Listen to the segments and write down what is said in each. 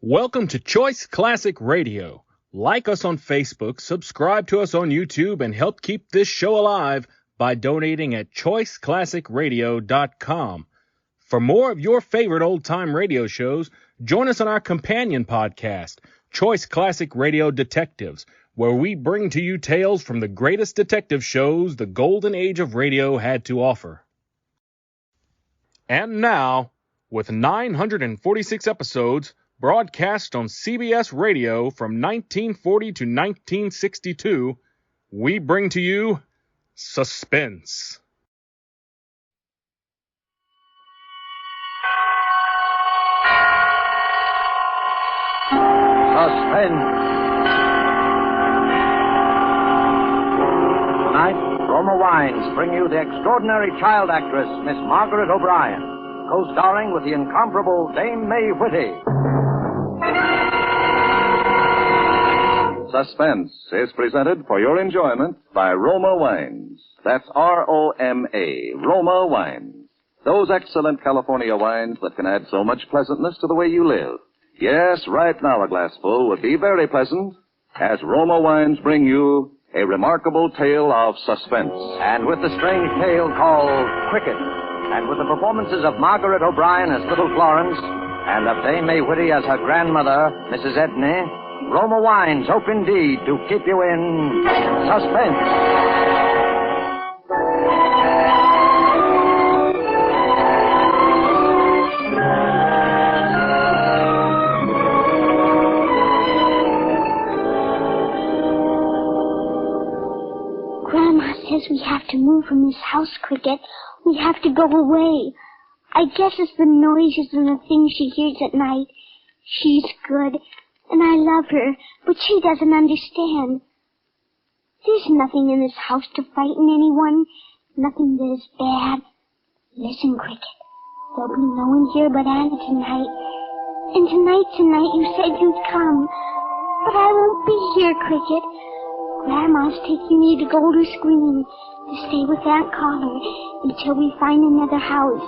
Welcome to Choice Classic Radio. Like us on Facebook, subscribe to us on YouTube, and help keep this show alive by donating at choiceclassicradio.com. For more of your favorite old-time radio shows, join us on our companion podcast, Choice Classic Radio Detectives, where we bring to you tales from the greatest detective shows the golden age of radio had to offer. And now, with 946 episodes, broadcast on CBS Radio from 1940 to 1962, we bring to you Suspense. Suspense. Tonight, Roma Wines bring you the extraordinary child actress, Miss Margaret O'Brien, co-starring with the incomparable Dame May Whitty. Suspense is presented for your enjoyment by Roma Wines. That's R-O-M-A, Roma Wines. Those excellent California wines that can add so much pleasantness to the way you live. Yes, right now a glassful would be very pleasant, as Roma Wines bring you a remarkable tale of suspense. And with the strange tale called Cricket, and with the performances of Margaret O'Brien as Little Florence, and of Dame May Whitty as her grandmother, Mrs. Edney, Roma Wines hope indeed to keep you in suspense. Grandma says we have to move from this house, Cricket. We have to go away. I guess it's the noises and the things she hears at night. She's good, and I love her, but she doesn't understand. There's nothing in this house to frighten anyone, nothing that is bad. Listen, Cricket, there'll be no one here but Anna tonight. And tonight you said you'd come. But I won't be here, Cricket. Grandma's taking me to Golders Green to stay with Aunt Collar until we find another house.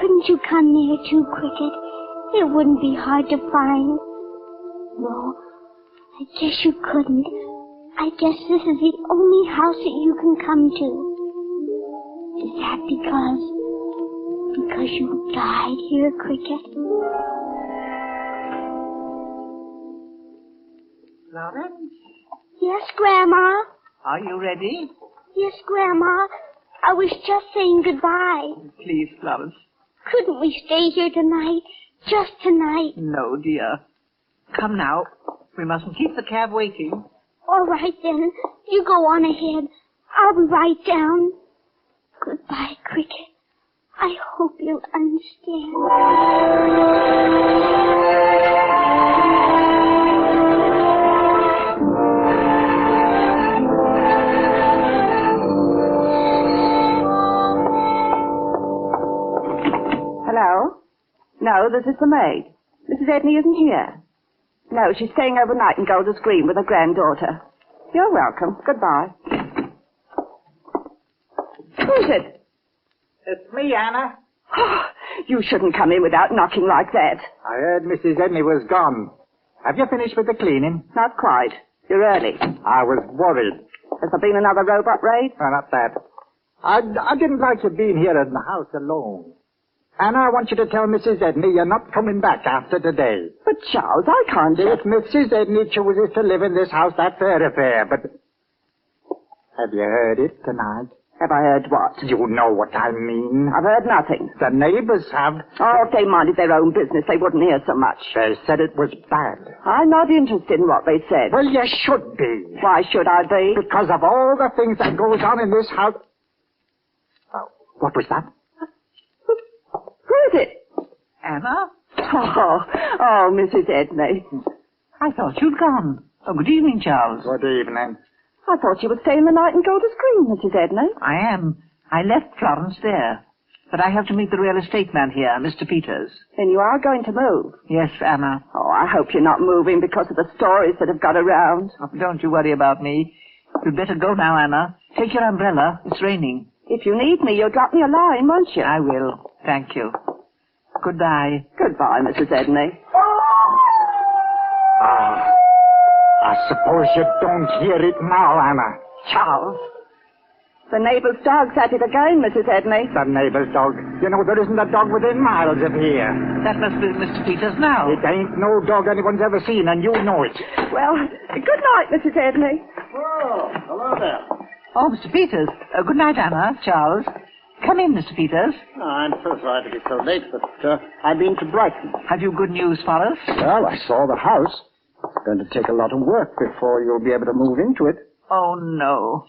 Couldn't you come there too, Cricket? It wouldn't be hard to find. No, I guess you couldn't. I guess this is the only house that you can come to. Is that because you died here, Cricket? Florence? Yes, Grandma. Are you ready? Yes, Grandma. I was just saying goodbye. Please, Florence. Couldn't we stay here tonight? Just tonight? No, dear. Come now. We mustn't keep the cab waiting. All right, then. You go on ahead. I'll be right down. Goodbye, Cricket. I hope you'll understand. Hello? No, this is the maid. Mrs. Edney isn't here. No, she's staying overnight in Golders Green with her granddaughter. You're welcome. Goodbye. Who is it? It's me, Anna. Oh, you shouldn't come in without knocking like that. I heard Mrs. Edney was gone. Have you finished with the cleaning? Not quite. You're early. I was worried. Has there been another robot raid? No, not that. I didn't like you being here in the house alone. And I want you to tell Mrs. Edney you're not coming back after today. But, Charles, I can't... If Mrs. Edney chooses to live in this house, that's her affair, but... Have you heard it tonight? Have I heard what? You know what I mean. I've heard nothing. The neighbors have. Oh, if they minded their own business, they wouldn't hear so much. They said it was bad. I'm not interested in what they said. Well, you should be. Why should I be? Because of all the things that goes on in this house. Oh, what was that? Who is it? Anna? Oh, Mrs. Edney. I thought you'd gone. Oh, good evening, Charles. Good evening. I thought you were staying the night in Golders Green, Mrs. Edney. I am. I left Florence there. But I have to meet the real estate man here, Mr. Peters. Then you are going to move? Yes, Anna. Oh, I hope you're not moving because of the stories that have got around. Oh, don't you worry about me. You'd better go now, Anna. Take your umbrella. It's raining. If you need me, you'll drop me a line, won't you? I will. Thank you. Goodbye. Goodbye, Mrs. Edney. I suppose you don't hear it now, Anna. Charles. The neighbour's dog's at it again, Mrs. Edney. The neighbour's dog. You know, there isn't a dog within miles of here. That must be Mr. Peters now. It ain't no dog anyone's ever seen, and you know it. Well, good night, Mrs. Edney. Oh, hello there. Oh, Mr. Peters. Good night, Anna, Charles. Come in, Mr. Peters. Oh, I'm so sorry to be so late, but I've been to Brighton. Have you good news for us? Well, I saw the house. It's going to take a lot of work before you'll be able to move into it. Oh, no.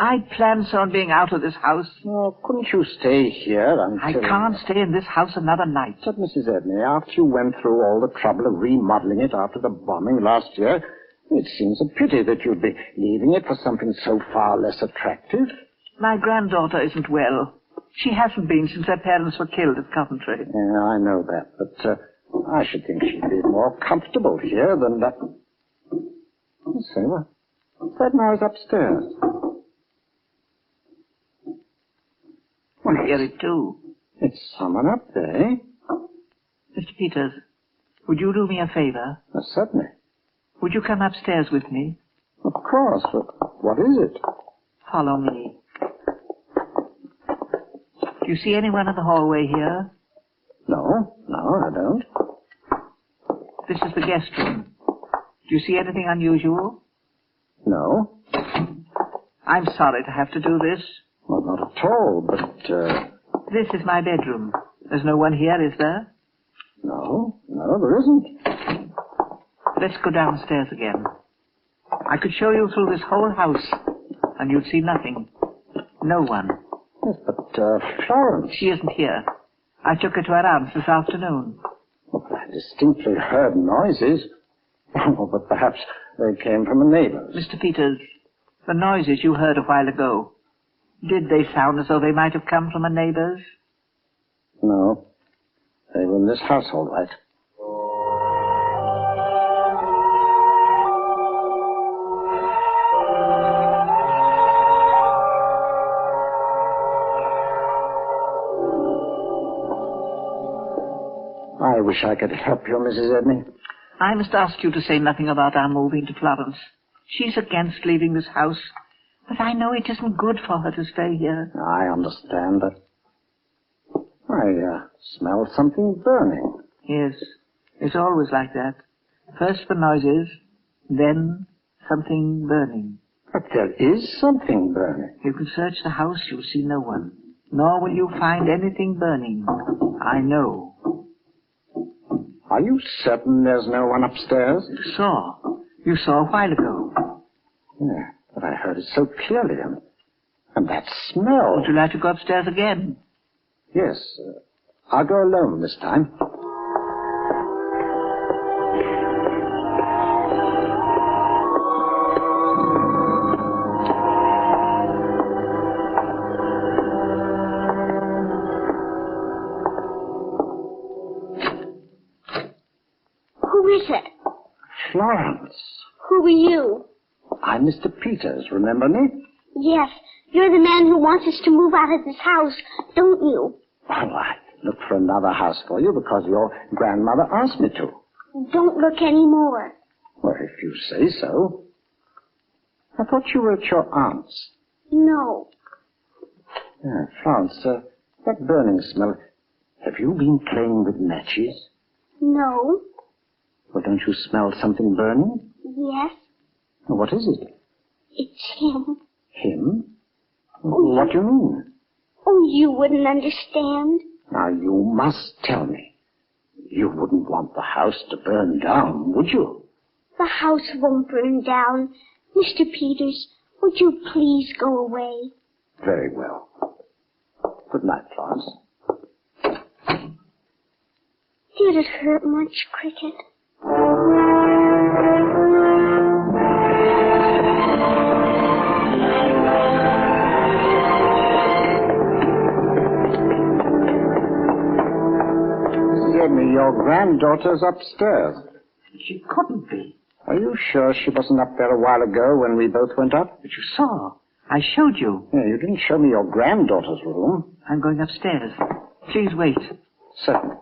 I'd planned on being out of this house. Oh, couldn't you stay here until... I can't stay in this house another night. But, Mrs. Edney, after you went through all the trouble of remodeling it after the bombing last year, it seems a pity that you'd be leaving it for something so far less attractive. My granddaughter isn't well. She hasn't been since her parents were killed at Coventry. Yeah, I know that, but I should think she'd be more comfortable here than that... Let's see, what's that noise upstairs? I hear it too. It's someone up there, eh? Mr. Peters, would you do me a favor? Certainly. Would you come upstairs with me? Of course. What is it? Follow me. Do you see anyone in the hallway here? No, I don't. This is the guest room. Do you see anything unusual? No. I'm sorry to have to do this. Well, not at all, but, This is my bedroom. There's no one here, is there? No, there isn't. Let's go downstairs again. I could show you through this whole house, and you'd see nothing. No one. Yes, but, Florence... She isn't here. I took her to her aunt's this afternoon. Well, I distinctly heard noises. Oh, but perhaps they came from a neighbor's. Mr. Peters, the noises you heard a while ago, did they sound as though they might have come from a neighbor's? No. They were in this house, all right. I wish I could help you, Mrs. Edney. I must ask you to say nothing about our moving to Florence. She's against leaving this house, but I know it isn't good for her to stay here. I understand that. I smell something burning. Yes, it's always like that. First the noises, then something burning. But there is something burning. You can search the house, you'll see no one. Nor will you find anything burning. I know. Are you certain there's no one upstairs? You saw a while ago. Yeah, but I heard it so clearly. And that smell... Would you like to go upstairs again? Yes. I'll go alone this time. Who is it? Florence. Who are you? I'm Mr. Peters, remember me? Yes, you're the man who wants us to move out of this house, don't you? Well, I looked for another house for you because your grandmother asked me to. Don't look anymore. Well, if you say so. I thought you were at your aunt's. No. Yeah, Florence, that burning smell. Have you been playing with matches? No. Well, don't you smell something burning? Yes. What is it? It's him. Him? What do you mean? Oh, you wouldn't understand. Now, you must tell me. You wouldn't want the house to burn down, would you? The house won't burn down. Mr. Peters, would you please go away? Very well. Good night, Florence. Did it hurt much, Cricket? Mrs. Edney, your granddaughter's upstairs. She couldn't be. Are you sure she wasn't up there a while ago when we both went up? But you saw. I showed you. Yeah, you didn't show me your granddaughter's room. I'm going upstairs. Please wait. Certainly.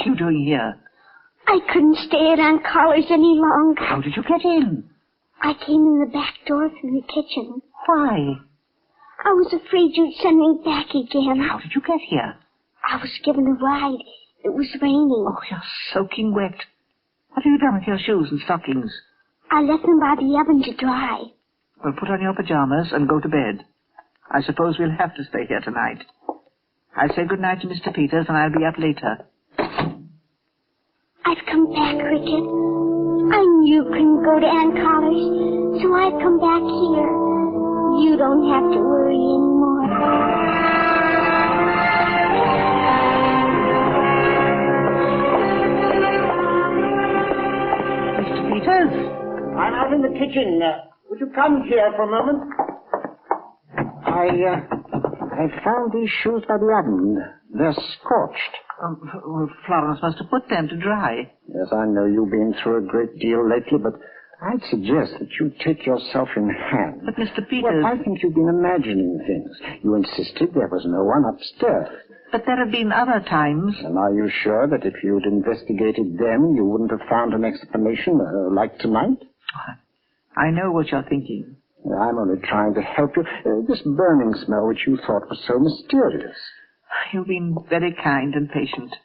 are you doing here? I couldn't stay at Aunt Collars any longer. How did you get in? I came in the back door through the kitchen. Why? I was afraid you'd send me back again. How did you get here? I was given a ride. It was raining. Oh, you're soaking wet. What have you done with your shoes and stockings? I left them by the oven to dry. Well, put on your pajamas and go to bed. I suppose we'll have to stay here tonight. I'll say good night to Mr. Peters, and I'll be up later. I've come back, Cricket. I knew you couldn't go to Aunt Collars, so I've come back here. You don't have to worry anymore. Mr. Peters? I'm out in the kitchen. Would you come here for a moment? I found these shoes by the oven. They're scorched. Well, Florence must have put them to dry. Yes, I know you've been through a great deal lately, but I'd suggest that you take yourself in hand. But, Mr. Peters... Well, I think you've been imagining things. You insisted there was no one upstairs. But there have been other times. And are you sure that if you'd investigated them, you wouldn't have found an explanation like tonight? I know what you're thinking. I'm only trying to help you. This burning smell which you thought was so mysterious. You've been very kind and patient.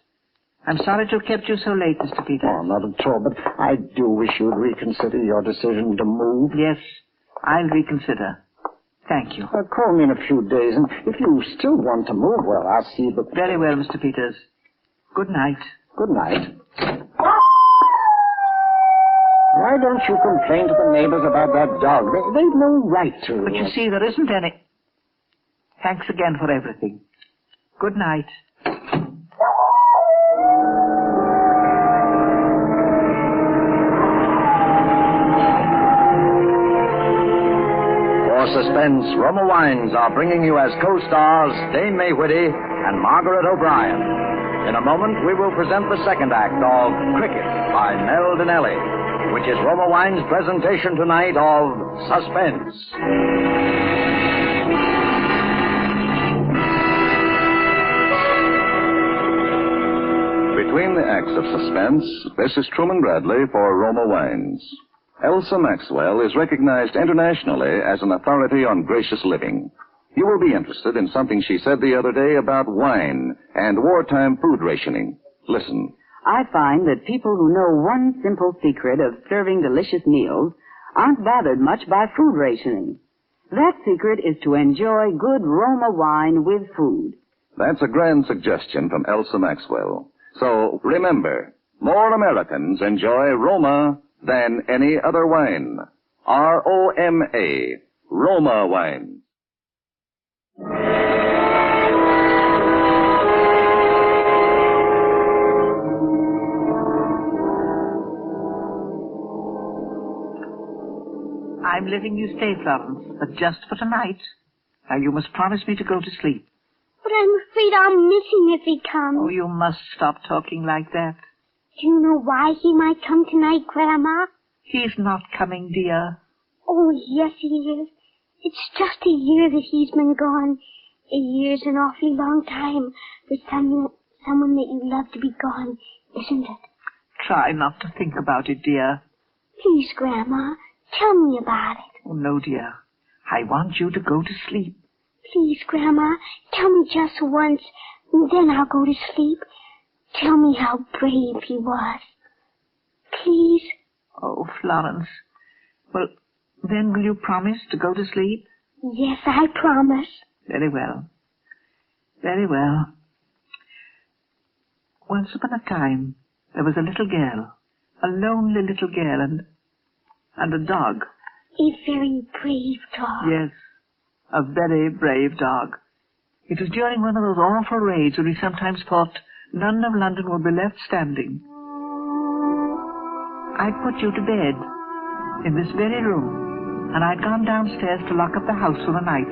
I'm sorry to have kept you so late, Mr. Peters. Oh, not at all, but I do wish you'd reconsider your decision to move. Yes, I'll reconsider. Thank you. Call me in a few days, and if you still want to move, well, I'll see that... Very well, Mr. Peters. Good night. Good night. Why don't you complain to the neighbors about that dog? They've no right to... But you see, there isn't any... Thanks again for everything. Good night. For Suspense, Roma Wines are bringing you as co-stars Dame May Whitty and Margaret O'Brien. In a moment, we will present the second act of Cricket by Mel Dinelli, which is Roma Wine's presentation tonight of Suspense. Between the acts of Suspense, this is Truman Bradley for Roma Wines. Elsa Maxwell is recognized internationally as an authority on gracious living. You will be interested in something she said the other day about wine and wartime food rationing. Listen. I find that people who know one simple secret of serving delicious meals aren't bothered much by food rationing. That secret is to enjoy good Roma wine with food. That's a grand suggestion from Elsa Maxwell. So remember, more Americans enjoy Roma than any other wine. R-O-M-A, Roma wine. I'm letting you stay, Florence, but just for tonight. Now, you must promise me to go to sleep. But I'm afraid I'll miss him if he comes. Oh, you must stop talking like that. Do you know why he might come tonight, Grandma? He's not coming, dear. Oh, yes, he is. It's just a year that he's been gone. A year's an awfully long time for someone that you love to be gone, isn't it? Try not to think about it, dear. Please, Grandma, tell me about it. Oh, no, dear. I want you to go to sleep. Please, Grandma, tell me just once, and then I'll go to sleep. Tell me how brave he was. Please? Oh, Florence. Well, then will you promise to go to sleep? Yes, I promise. Very well. Very well. Once upon a time, there was a little girl, a lonely little girl, and a dog. A very brave dog. Yes, a very brave dog. It was during one of those awful raids when we sometimes thought none of London would be left standing. I'd put you to bed in this very room, and I'd gone downstairs to lock up the house for the night.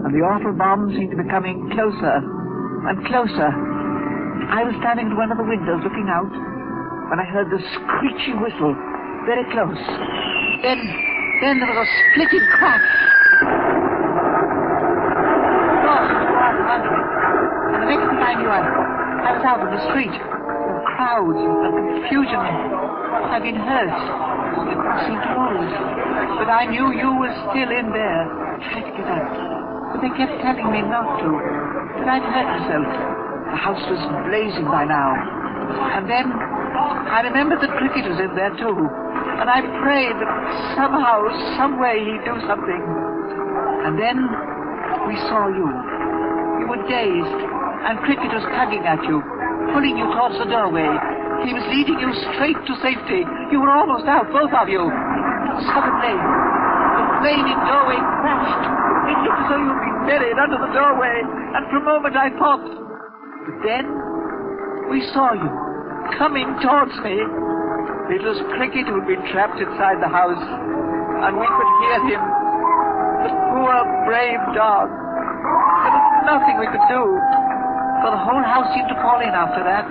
And the awful bombs seemed to be coming closer and closer. I was standing at one of the windows looking out when I heard the screechy whistle very close. Then there was a splitting crack. The door was under it. And the next thing I knew, I was out on the street. crowds and confusion. I've been hurt. They couldn't seem to move. But I knew you were still in there. Trying to get up. But they kept telling me not to. That I'd hurt myself. The house was blazing by now. And then I remembered that Cricket was in there too. And I prayed that somehow, some way he'd do something. And then we saw you. You were dazed, and Cricket was tugging at you, pulling you towards the doorway. He was leading you straight to safety. You were almost out, both of you. Suddenly, the flaming doorway crashed. It looked as though you'd been buried under the doorway, and for a moment I thought... But then, we saw you, coming towards me. It was Cricket who'd been trapped inside the house, and we could hear him. The poor, brave dog. There was nothing we could do, for the whole house seemed to fall in after that.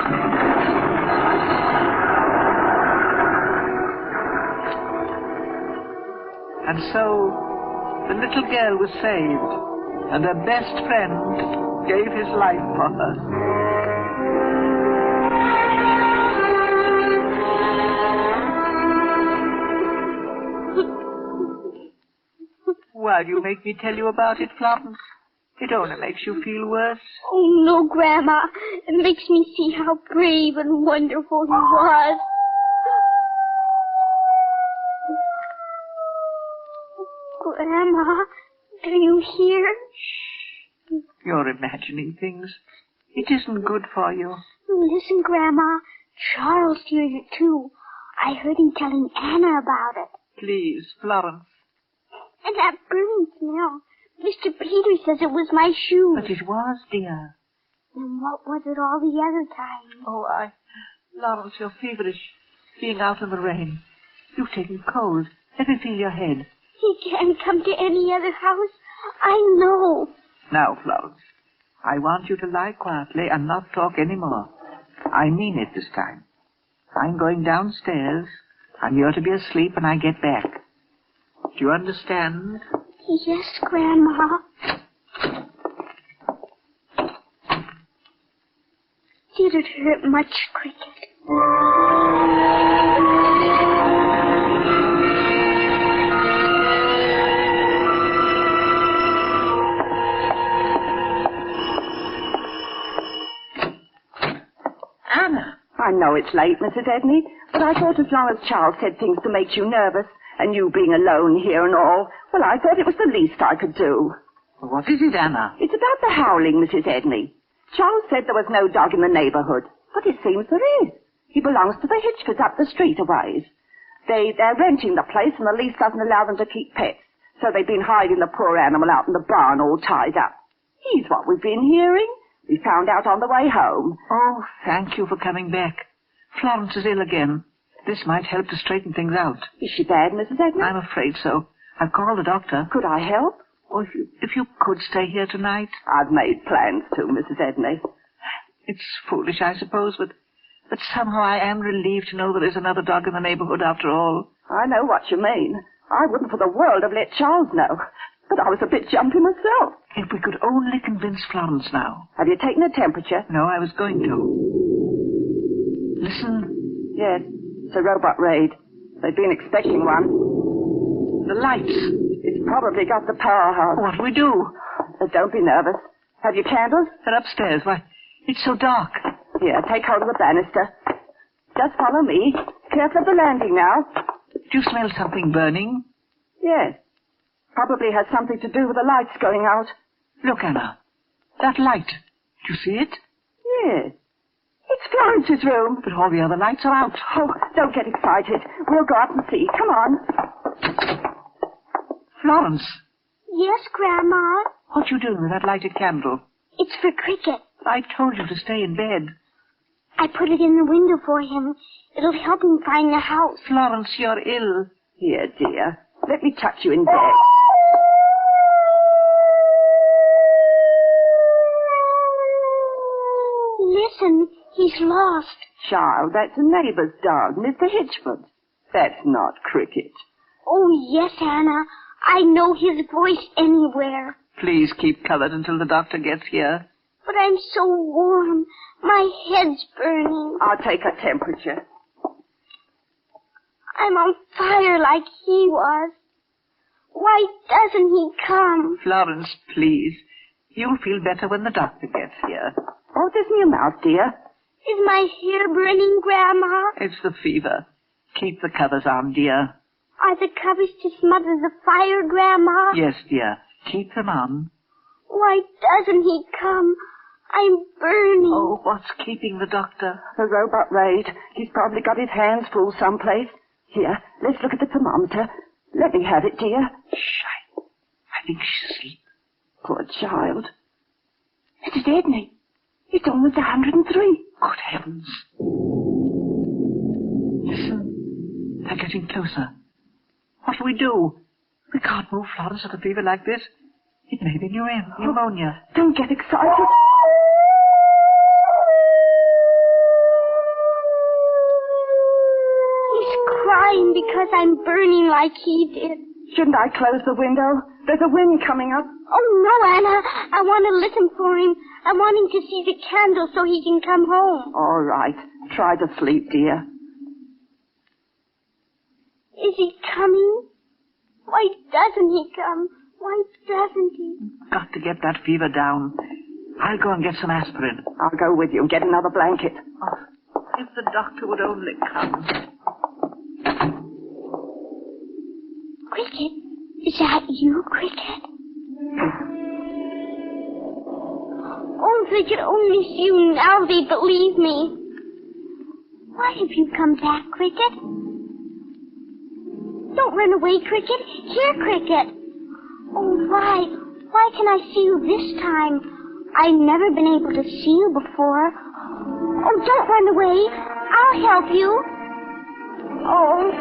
And so, the little girl was saved, and her best friend gave his life for her. Why do you make me tell you about it, Florence? It only makes you feel worse. Oh, no, Grandma. It makes me see how brave and wonderful he was. Grandma, do you hear? Shh. You're imagining things. It isn't good for you. Listen, Grandma. Charles hears it, too. I heard him telling Anna about it. Please, Florence. And that burning smell. Mr. Peter says it was my shoe. But it was, dear. And what was it all the other time? Oh, Lawrence, you're feverish. Being out in the rain. You've taken cold. Let me feel your head. He can't come to any other house. I know. Now, Florence, I want you to lie quietly and not talk any more. I mean it this time. I'm going downstairs, and you're to be asleep when I get back. Do you understand? Yes, Grandma. Did it hurt much, Cricket? Anna. I know it's late, Mrs. Edney, but I thought as long as Charles said things to make you nervous, and you being alone here and all, well, I thought it was the least I could do. What is it, Anna? It's about the howling, Mrs. Edney. Charles said there was no dog in the neighborhood, but it seems there is. He belongs to the Hitchfords up the street a ways. They're renting the place, and the lease doesn't allow them to keep pets, so they've been hiding the poor animal out in the barn all tied up. He's what we've been hearing. We found out on the way home. Oh, thank you for coming back. Florence is ill again. This might help to straighten things out. Is she bad, Mrs. Edney? I'm afraid so. I've called the doctor. Could I help? Oh, if you could stay here tonight. I've made plans to, Mrs. Edney. It's foolish, I suppose, but somehow I am relieved to know there is another dog in the neighborhood after all. I know what you mean. I wouldn't for the world have let Charles know. But I was a bit jumpy myself. If we could only convince Florence now. Have you taken her temperature? No, I was going to. Listen. Yes. It's a robot raid. They've been expecting one. The lights. It's probably got the powerhouse. What do we do? Don't be nervous. Have you candles? They're upstairs. Why, it's so dark. Here, take hold of the banister. Just follow me. Careful of the landing now. Do you smell something burning? Yes. Probably has something to do with the lights going out. Look, Anna. That light. Do you see it? Yes. It's Florence's room. But all the other lights are out. Oh, don't get excited. We'll go up and see. Come on. Florence. Yes, Grandma. What are you doing with that lighted candle? It's for Cricket. I told you to stay in bed. I put it in the window for him. It'll help him find the house. Florence, you're ill. Here, dear. Let me touch you in bed. Listen, he's lost. Child, that's a neighbor's dog, Mr. Hitchford. That's not Cricket. Oh, yes, Anna. I know his voice anywhere. Please keep covered until the doctor gets here. But I'm so warm. My head's burning. I'll take a temperature. I'm on fire like he was. Why doesn't he come? Florence, please. You'll feel better when the doctor gets here. Oh, it isn't your mouth, dear. Is my hair burning, Grandma? It's the fever. Keep the covers on, dear. Are the covers to smother the fire, Grandma? Yes, dear. Keep them on. Why doesn't he come? I'm burning. Oh, what's keeping the doctor? The robot raid. He's probably got his hands full someplace. Here, let's look at the thermometer. Let me have it, dear. Shh. I think she's asleep. Poor child. Mrs. Edney, it's almost 103. Good heavens. Listen. They're getting closer. What'll we do? We can't move Florence at a fever like this. It may be pneumonia. Don't get excited. He's crying because I'm burning like he did. Shouldn't I close the window? There's a wind coming up. Oh, no, Anna. I want to listen for him. I want him to see the candle so he can come home. All right. Try to sleep, dear. Is he coming? Why doesn't he come? Why doesn't he? Got to get that fever down. I'll go and get some aspirin. I'll go with you and get another blanket. Oh, if the doctor would only come. Cricket? Is that you, Cricket? Oh, if they could only see you now, they'd believe me. Why have you come back, Cricket? Don't run away, Cricket. Here, Cricket. Oh, why? Why can I see you this time? I've never been able to see you before. Oh, don't run away. I'll help you. Oh,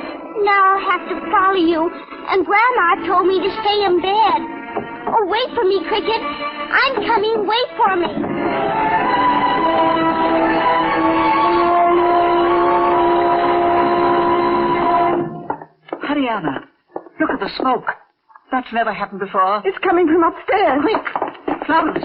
now I'll have to follow you. And Grandma told me to stay in bed. Oh, wait for me, Cricket. I'm coming. Wait for me. Hurry, Anna. Look at the smoke. That's never happened before. It's coming from upstairs. Quick, Florence.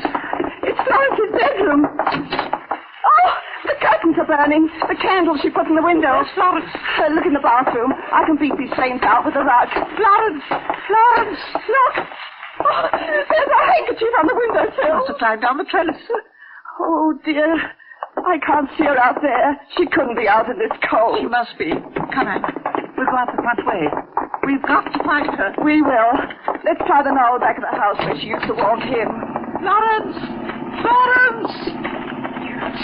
It's Florence's bedroom. Oh, the curtains are burning. The candle she put in the window. Where's Florence? Look in the bathroom. I can beat these flames out with a rug. Florence! Florence! Look! Oh, there's a handkerchief on the She windowsill. must have climbed down the trellis. Oh, dear. I can't see her out there. She couldn't be out in this cold. She must be. Come on. We'll go out the front way. We've got to find her. We will. Let's try the knoll back of the house where she used to walk in. Florence! Florence! Yes.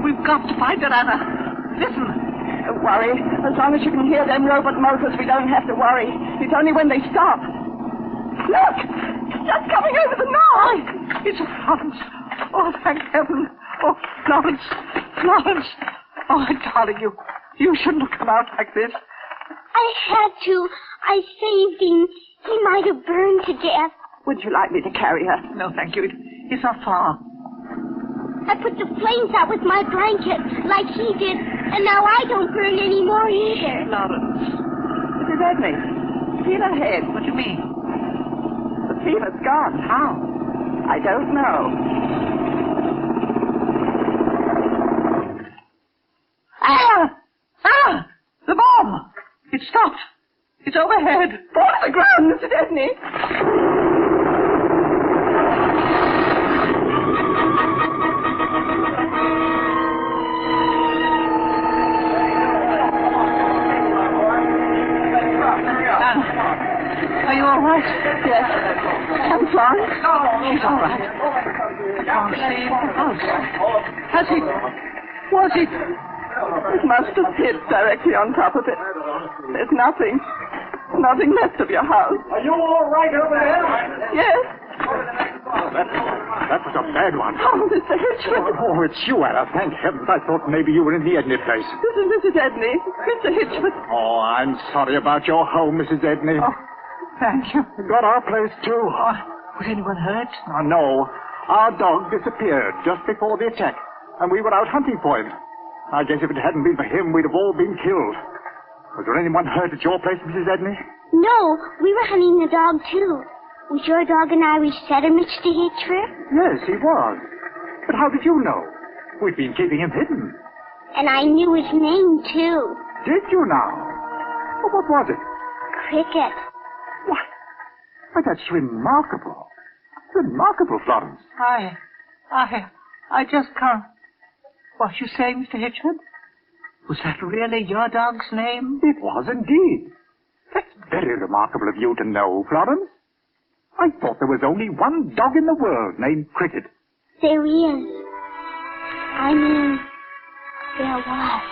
We've got to find her, Anna. Listen. Don't worry. As long as you can hear them robot motors, we don't have to worry. It's only when they stop. Look! It's just coming over the knoll. It's Florence. Oh, thank heaven. Oh, Florence. Florence. Oh, darling, you shouldn't have come out like this. I had to. I saved him. He might have burned to death. Would you like me to carry her? No, thank you. It's not far. I put the flames out with my blanket, like he did, and now I don't burn anymore either. Florence. Mrs. Edney, feel her head. What do you mean? The fever's gone. How? I don't know. Ah! Ah! The bomb! It stopped. It's overhead. Fall to the ground, Mrs. Edney. Are you all right? Yes. And Florence? She's all right. I can't see the house. Has he? Was he? It must have hit directly on top of it. There's nothing left of your house. Are you all right over there? Yes. That was a bad one. Oh, Mr. Hitchwood. Oh, it's you, Anna. Thank heavens. I thought maybe you were in the Edney place. This is Mrs. Edney. Mr. Hitchwood. Oh, I'm sorry about your home, Mrs. Edney. Oh, thank you. We got our place, too. Oh, was anyone hurt? Oh, no. Our dog disappeared just before the attack, and we were out hunting for him. I guess if it hadn't been for him, we'd have all been killed. Was there anyone hurt at your place, Mrs. Edney? No, we were hunting the dog, too. Was your dog an Irish setter, Mr. Hitchford? Yes, he was. But how did you know? We've been keeping him hidden. And I knew his name, too. Did you now? Oh, what was it? Cricket. What? Why, that's remarkable. Remarkable, Florence. I just can't. What you say, Mr. Hitchford? Was that really your dog's name? It was indeed. That's very remarkable of you to know, Florence. I thought there was only one dog in the world named Cricket. There is. I mean, there was.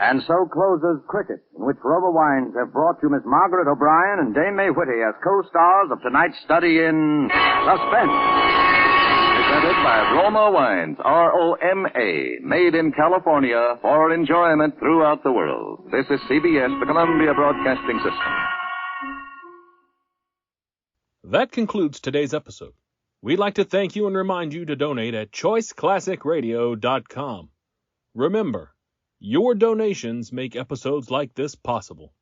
And so closes Cricket, in which Roma Wines have brought you Miss Margaret O'Brien and Dame May Whitty as co-stars of tonight's study in Suspense. Presented by Roma Wines, R-O-M-A, made in California for enjoyment throughout the world. This is CBS, the Columbia Broadcasting System. That concludes today's episode. We'd like to thank you and remind you to donate at choiceclassicradio.com. Remember, your donations make episodes like this possible.